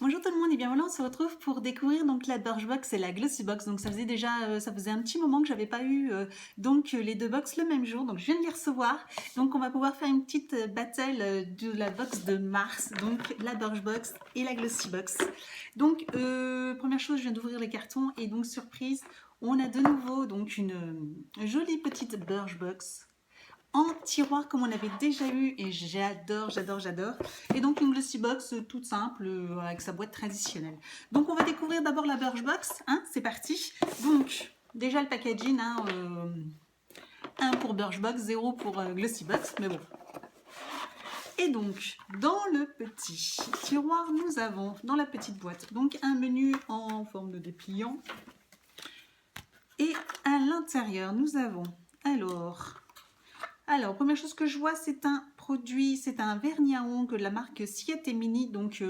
Bonjour tout le monde et bien voilà, on se retrouve pour découvrir donc la Birchbox et la Glossybox. Donc ça faisait déjà, ça faisait un petit moment que j'avais pas eu les deux box le même jour, donc je viens de les recevoir. Donc on va pouvoir faire une petite battle de la box de mars, donc la Birchbox et la Glossybox. Donc première chose, je viens d'ouvrir les cartons et donc surprise, on a de nouveau donc une jolie petite Birchbox en tiroir comme on avait déjà eu et j'adore, j'adore, j'adore. Et donc une glossy box toute simple avec sa boîte traditionnelle. Donc on va découvrir d'abord la Birchbox, hein, c'est parti. Donc déjà le packaging, hein, 1 pour Birchbox, 0 pour Glossybox, mais bon. Et donc dans le petit tiroir, nous avons dans la petite boîte donc un menu en forme de dépliant. Et à l'intérieur, nous avons alors, première chose que je vois, c'est un produit, c'est un vernis à ongles de la marque Siete Mini. Donc,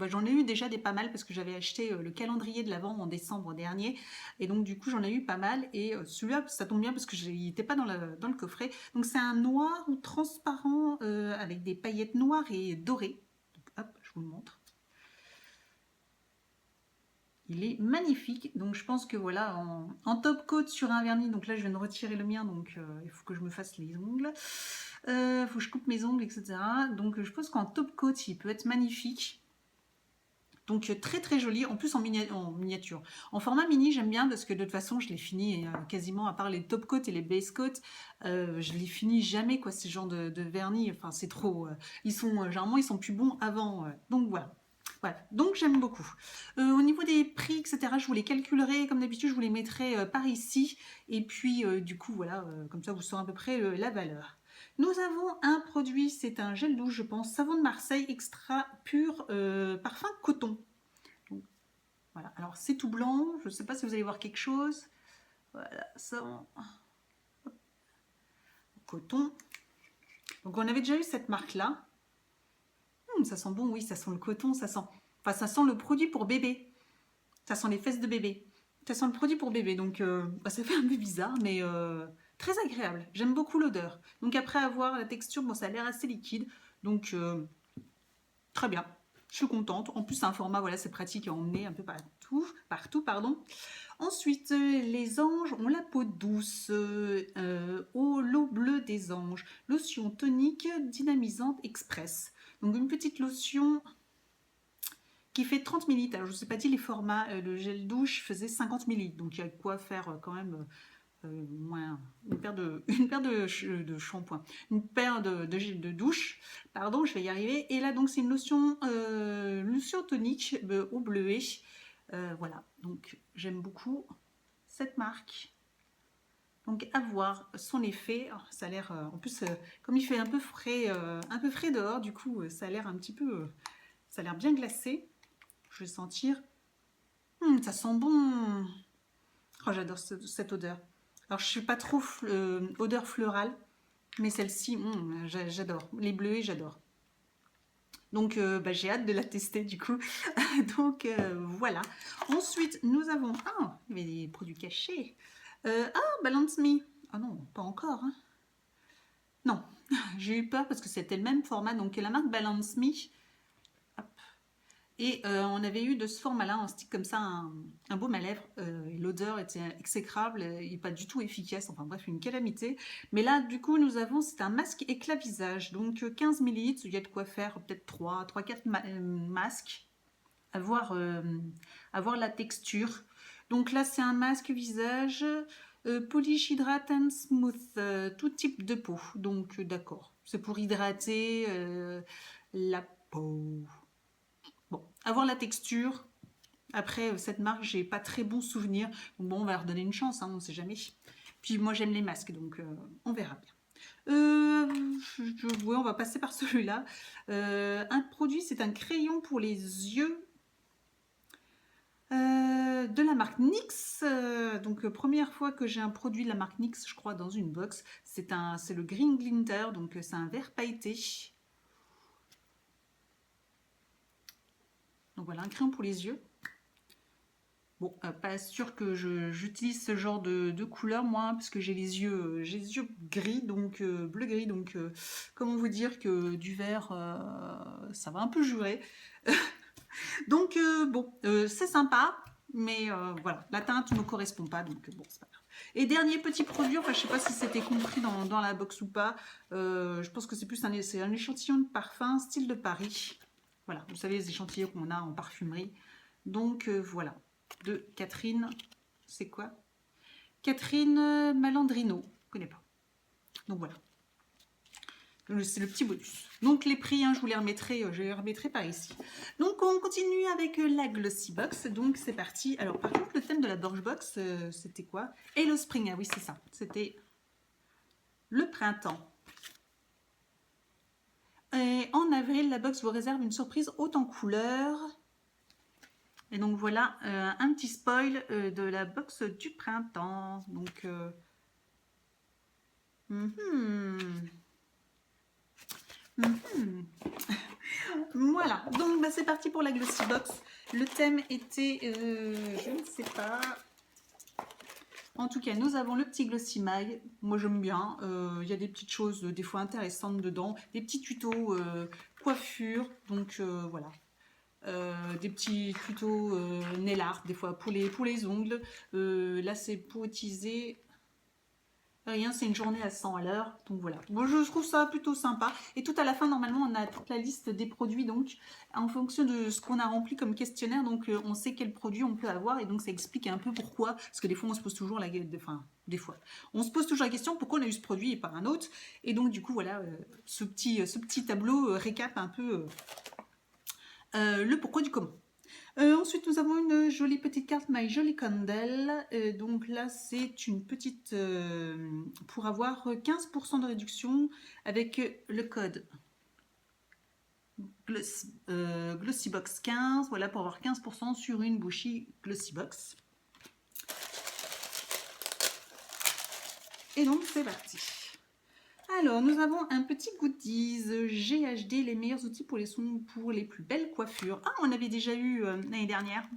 j'en ai eu déjà des pas mal parce que j'avais acheté le calendrier de l'Avent en décembre dernier. Et donc, du coup, j'en ai eu pas mal. Et celui-là, ça tombe bien parce que il n'était pas dans le coffret. Donc, c'est un noir ou transparent avec des paillettes noires et dorées. Donc, hop, je vous le montre. Il est magnifique, donc je pense que voilà, en top coat sur un vernis, donc là je viens de retirer le mien, donc il faut que je me fasse les ongles, il faut que je coupe mes ongles, etc. Donc je pense qu'en top coat, il peut être magnifique. Donc très très joli, en plus en miniature. En format mini, j'aime bien parce que de toute façon, je les finis quasiment, à part les top coat et les base coat, je les finis jamais, quoi, ces genres de vernis. Enfin, c'est trop. Ils sont, généralement, ils sont plus bons avant. Donc voilà. Voilà, donc j'aime beaucoup. Au niveau des prix, etc., je vous les calculerai, comme d'habitude, je vous les mettrai par ici. Et puis, du coup, voilà, comme ça, vous saurez à peu près la valeur. Nous avons un produit, c'est un gel douche, je pense, savon de Marseille extra pur parfum coton. Donc, voilà, alors c'est tout blanc, je ne sais pas si vous allez voir quelque chose. Voilà, savon coton. Donc on avait déjà eu cette marque-là. Ça sent bon, oui, ça sent le coton, ça sent... Enfin, ça sent le produit pour bébé. Ça sent les fesses de bébé. Ça sent le produit pour bébé, donc ça fait un peu bizarre, mais très agréable. J'aime beaucoup l'odeur. Donc après avoir la texture, bon, ça a l'air assez liquide, donc très bien. Je suis contente. En plus, c'est un format, voilà, c'est pratique à emmener un peu partout, pardon. Ensuite, les anges ont la peau douce, l'eau bleue des anges, lotion tonique dynamisante express. Donc une petite lotion qui fait 30 ml. Alors je ne vous ai pas dit les formats, le gel douche faisait 50 ml, donc il y a de quoi faire quand même moins une paire de shampoing, une paire de douche, pardon, je vais y arriver. Et là donc c'est une lotion tonique au bleuet. Voilà, donc j'aime beaucoup cette marque. Donc à voir son effet. Oh, ça a l'air, en plus comme il fait un peu frais dehors, du coup ça a l'air un petit peu, ça a l'air bien glacé. Je vais sentir. Ça sent bon. Oh, j'adore cette odeur. Alors, je suis pas trop odeur florale, mais celle-ci, j'adore. Les bleuets, j'adore. Donc, j'ai hâte de la tester du coup. Donc, voilà. Ensuite, nous avons... Ah, il y avait des produits cachés. Balance Me. Ah non, pas encore. Hein. Non, j'ai eu peur parce que c'était le même format. Donc, la marque Balance Me. Et on avait eu de ce format-là, un stick comme ça, un baume à lèvres. L'odeur était exécrable et pas du tout efficace. Enfin bref, une calamité. Mais là, du coup, nous avons, c'est un masque éclat visage. Donc 15 ml, il y a de quoi faire peut-être 3-4 masques. À voir la texture. Donc là, c'est un masque visage polish, hydrate and smooth. Tout type de peau. Donc d'accord. C'est pour hydrater la peau. Bon, avoir la texture. Après, cette marque, j'ai pas très bon souvenir. Donc bon, on va leur donner une chance, hein, on ne sait jamais. Puis moi, j'aime les masques, donc on verra bien. Ouais, on va passer par celui-là. Un produit, c'est un crayon pour les yeux de la marque NYX. Donc, première fois que j'ai un produit de la marque NYX, je crois, dans une box. C'est le Green Glitter, donc c'est un vert pailleté. Donc voilà, un crayon pour les yeux. Bon, pas sûr que j'utilise ce genre de couleur, moi, parce que j'ai les yeux gris, donc bleu-gris, donc comment vous dire que du vert, ça va un peu jurer. Donc, bon, c'est sympa, mais voilà, la teinte ne me correspond pas, donc bon, c'est pas grave. Et dernier petit produit, enfin, je sais pas si c'était compris dans la box ou pas, je pense que c'est plus un échantillon de parfum style de Paris. Voilà, vous savez, les échantillons qu'on a en parfumerie. Donc, voilà, de Catherine, c'est quoi? Catherine Malandrino, je ne connais pas. Donc, voilà. C'est le petit bonus. Donc les prix, hein, je vous les remettrai, je les remettrai par ici. Donc on continue avec la Glossy Box. Donc c'est parti. Alors par contre le thème de la Birch Box, c'était quoi? Et le Spring, ah oui c'est ça. C'était le printemps. Et en avril, la box vous réserve une surprise haute en couleurs. Et donc voilà un petit spoil de la box du printemps. Donc voilà, donc bah, c'est parti pour la Glossy Box. Le thème était, je ne sais pas. En tout cas, nous avons le petit Glossy Mag. Moi, j'aime bien. Il y a des petites choses, des fois intéressantes dedans. Des petits tutos coiffure. Donc, voilà. Des petits tutos nail art, des fois pour les ongles. Là, c'est pour utiliser... Rien, c'est une journée à 100 à l'heure. Donc voilà. Moi, je trouve ça plutôt sympa. Et tout à la fin, normalement, on a toute la liste des produits. Donc, en fonction de ce qu'on a rempli comme questionnaire, donc on sait quel produit on peut avoir. Et donc, ça explique un peu pourquoi. Parce que des fois, on se pose toujours la... Enfin, des fois. On se pose toujours la question pourquoi on a eu ce produit et pas un autre. Et donc, du coup, voilà, ce petit tableau récap un peu le pourquoi du comment. Ensuite, nous avons une jolie petite carte My Jolly Candle. Donc là, c'est une petite... pour avoir 15% de réduction avec le code Glossybox 15. Voilà, pour avoir 15% sur une bougie Glossybox. Et donc, c'est parti. Alors, nous avons un petit goodies GHD, les meilleurs outils pour les plus belles coiffures. Ah, on avait déjà eu l'année dernière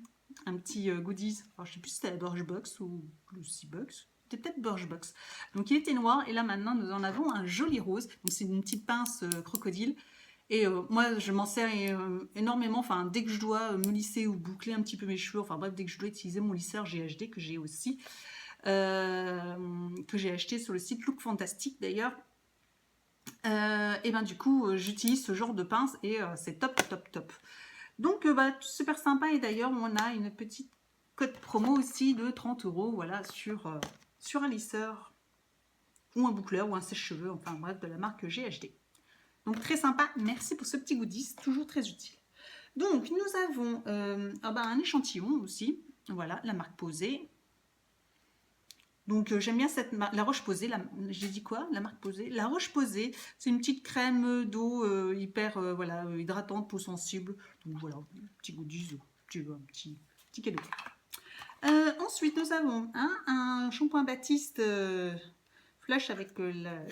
un petit goodies. Alors, je ne sais plus si c'était la Birchbox ou Glossybox. C'était peut-être Birchbox. Donc, il était noir et là, maintenant, nous en avons un joli rose. Donc, c'est une petite pince crocodile. Et moi, je m'en sers énormément. Enfin, dès que je dois me lisser ou boucler un petit peu mes cheveux, enfin bref, dès que je dois utiliser mon lisseur GHD que j'ai aussi, que j'ai acheté sur le site Look Fantastic d'ailleurs. Et ben du coup j'utilise ce genre de pince et c'est top top top. Donc bah, super sympa. Et d'ailleurs on a une petite code promo aussi de 30 €, voilà, sur un lisseur ou un boucleur ou un sèche-cheveux, enfin bref, de la marque GHD. Donc très sympa, merci pour ce petit goodies, toujours très utile. Donc nous avons un échantillon aussi, voilà, la marque Posay. Donc j'aime bien la Roche-Posay, j'ai dit quoi? La marque Posay. La Roche-Posay, c'est une petite crème d'eau hyper voilà, hydratante, peau sensible. Donc voilà, petit goodies, un petit cadeau. Ensuite, nous avons un shampoing Baptiste flush avec le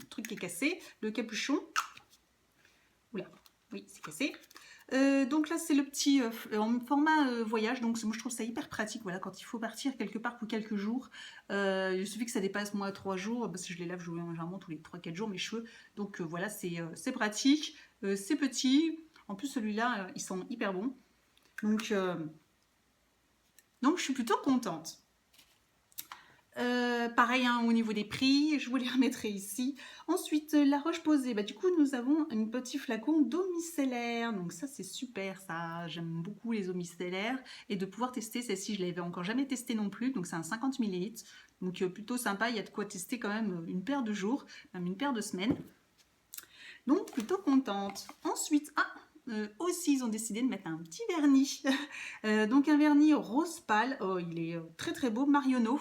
truc qui est cassé, le capuchon. Oula, oui, c'est cassé. Donc là c'est le petit en format voyage, donc moi je trouve ça hyper pratique, voilà, quand il faut partir quelque part pour quelques jours. Il suffit que ça dépasse moi 3 jours, parce que je les lave généralement tous les 3-4 jours mes cheveux, donc voilà, c'est pratique, c'est petit, en plus celui-là ils sont hyper bons, donc je suis plutôt contente. Pareil hein, au niveau des prix, je vous les remettrai ici. Ensuite, la Roche-Posay, bah, du coup nous avons un petit flacon d'eau micellaire, donc ça c'est super, ça j'aime beaucoup les eaux micellaires, et de pouvoir tester celle-ci, je l'avais encore jamais testée non plus, donc c'est un 50 ml, donc plutôt sympa, il y a de quoi tester quand même une paire de jours, même une paire de semaines, donc plutôt contente. Ensuite, aussi ils ont décidé de mettre un petit vernis, donc un vernis rose pâle, oh, il est très très beau, Marionneau.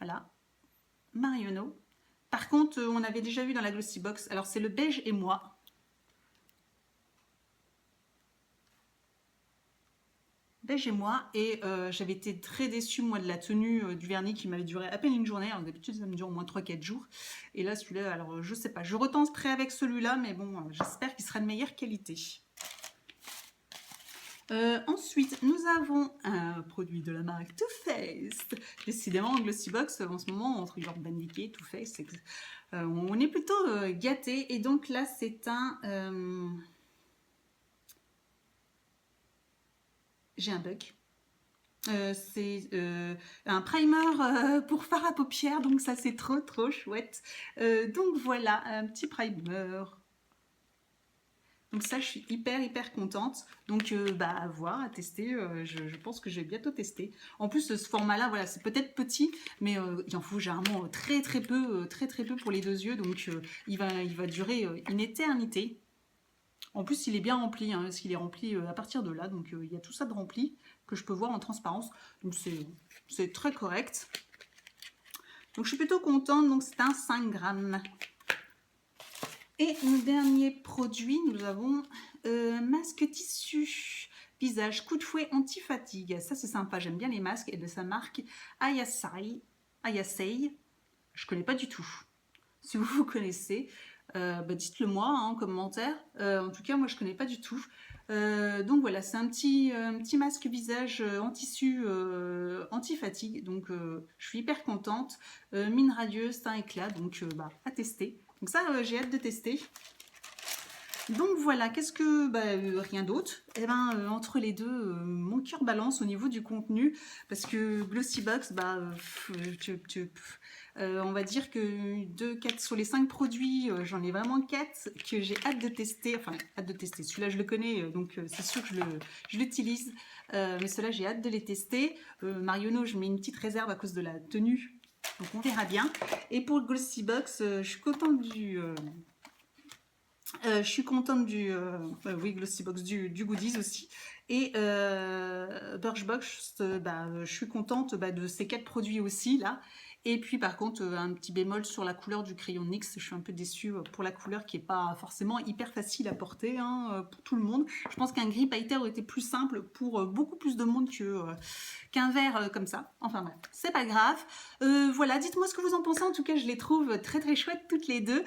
Voilà, Marionneau. Par contre, on avait déjà vu dans la Glossy Box, alors c'est le beige et moi. Beige et moi, et j'avais été très déçue moi de la tenue du vernis qui m'avait duré à peine une journée. Alors d'habitude ça me dure au moins 3-4 jours. Et là celui-là, alors je sais pas, je retenterai avec celui-là, mais bon, j'espère qu'il sera de meilleure qualité. Ensuite, nous avons un produit de la marque Too Faced. Décidément, Glossy Box, en ce moment, entre Urban Decay, Too Faced, on est plutôt gâtés. Et donc là, c'est un... j'ai un bug. C'est un primer pour fard à paupières, donc ça c'est trop chouette. Donc voilà, un petit primer. Donc ça, je suis hyper contente. Donc à voir, à tester. Je pense que je vais bientôt tester. En plus, ce format-là, voilà, c'est peut-être petit, mais il en faut généralement très peu pour les 2 yeux. Donc il va durer une éternité. En plus, il est bien rempli, hein, parce qu'il est rempli à partir de là. Donc il y a tout ça de rempli que je peux voir en transparence. Donc c'est très correct. Donc je suis plutôt contente. Donc c'est un 5 grammes. Et mon dernier produit, nous avons un masque tissu visage coup de fouet anti-fatigue. Ça c'est sympa, j'aime bien les masques et de sa marque Ayasei. Je connais pas du tout. Si vous connaissez, dites-le moi en commentaire. En tout cas, moi je connais pas du tout. Donc voilà, c'est un petit masque visage en tissu anti-fatigue. Donc je suis hyper contente. Mine radieuse, teint éclat, donc à tester. Donc ça, j'ai hâte de tester. Donc voilà, qu'est-ce que... rien d'autre. Et entre les deux, mon cœur balance au niveau du contenu. Parce que Glossybox, on va dire que 4 sur les 5 produits, j'en ai vraiment 4 que j'ai hâte de tester. Enfin, hâte de tester. Celui-là, je le connais, donc c'est sûr que je l'utilise. Mais ceux-là, j'ai hâte de les tester. Marionneau, je mets une petite réserve à cause de la tenue. Donc on verra bien. Et pour le Glossybox, je suis contente oui, Glossybox du goodies aussi. Et Birchbox, je suis contente de ces 4 produits aussi là. Et puis par contre, un petit bémol sur la couleur du crayon NYX, je suis un peu déçue pour la couleur qui n'est pas forcément hyper facile à porter pour tout le monde. Je pense qu'un gris pailleté aurait été plus simple pour beaucoup plus de monde qu'un vert comme ça. Enfin bref, c'est pas grave. Voilà, dites-moi ce que vous en pensez. En tout cas, je les trouve très chouettes toutes les deux.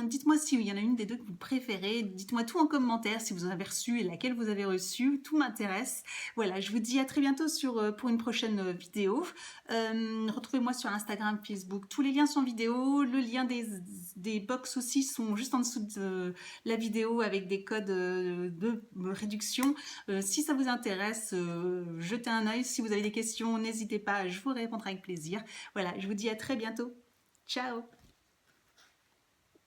Dites-moi s'il y en a une des deux que vous préférez. Dites-moi tout en commentaire si vous en avez reçu et laquelle vous avez reçu. Tout m'intéresse. Voilà, je vous dis à très bientôt pour une prochaine vidéo. Retrouvez-moi sur Instagram, Facebook. Tous les liens sont en vidéo. Le lien des box aussi sont juste en dessous de la vidéo avec des codes de réduction. Si ça vous intéresse, jetez un œil. Si vous avez des questions, n'hésitez pas, je vous répondrai avec plaisir. Voilà, je vous dis à très bientôt. Ciao!